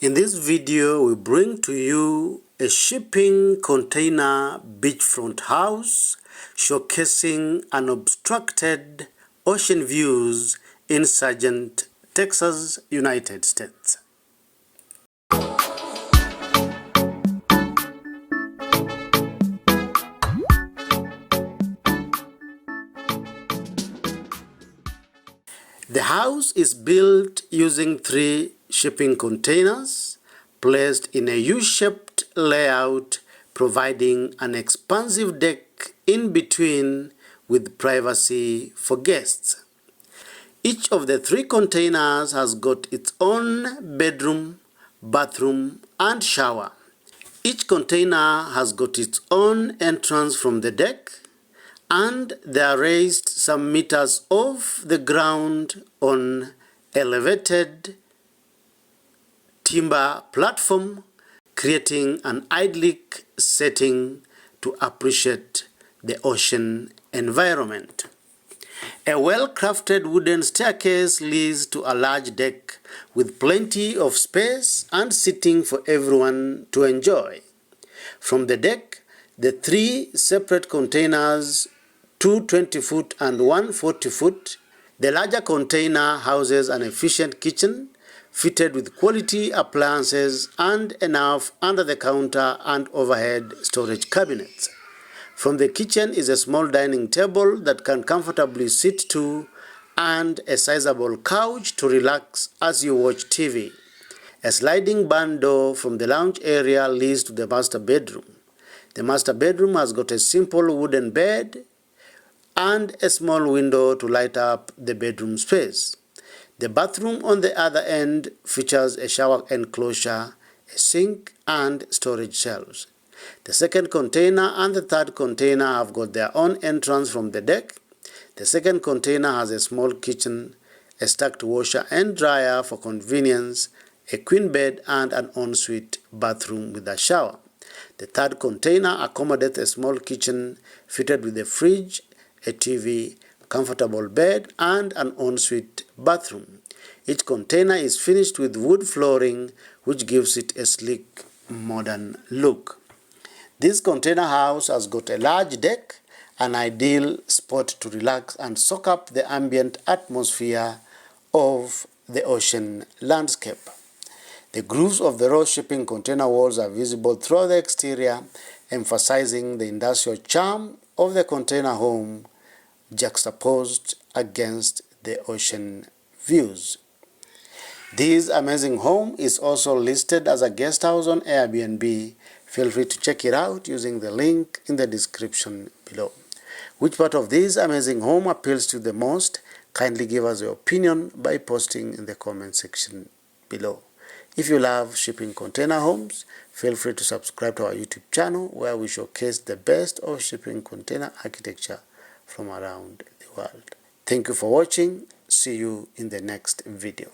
In this video, we bring to you a shipping container beachfront house showcasing unobstructed ocean views in Sargent, Texas, United States. The house is built using 3 shipping containers placed in a U-shaped layout, providing an expansive deck in between with privacy for guests. Each of the 3 containers has got its own bedroom, bathroom, and shower. Each container has got its own entrance from the deck, and they are raised some meters off the ground on elevated timber platform, creating an idyllic setting to appreciate the ocean environment. A well-crafted wooden staircase leads to a large deck with plenty of space and seating for everyone to enjoy. From the deck, the 3 separate containers, 2 20-foot and 1 40-foot. The larger container houses an efficient kitchen fitted with quality appliances and enough under-the-counter and overhead storage cabinets. From the kitchen is a small dining table that can comfortably sit 2 and a sizable couch to relax as you watch TV. A sliding barn door from the lounge area leads to the master bedroom. The master bedroom has got a simple wooden bed and a small window to light up the bedroom space. The bathroom on the other end features a shower enclosure, a sink, and storage shelves. The second container and the third container have got their own entrance from the deck. The second container has a small kitchen, a stacked washer and dryer for convenience, a queen bed, and an ensuite bathroom with a shower. The third container accommodates a small kitchen fitted with a fridge, a TV, comfortable bed, and an ensuite bathroom. Each container is finished with wood flooring, which gives it a sleek, modern look. This container house has got a large deck, an ideal spot to relax and soak up the ambient atmosphere of the ocean landscape. The grooves of the raw shipping container walls are visible throughout the exterior, emphasizing the industrial charm of the container home juxtaposed against the ocean views. This amazing home is also listed as a guest house on Airbnb. Feel free to check it out using the link in the description below. Which part of this amazing home appeals to you the most? Kindly give us your opinion by posting in the comment section below. If you love shipping container homes, feel free to subscribe to our YouTube channel where we showcase the best of shipping container architecture from around the world. Thank you for watching. See you in the next video.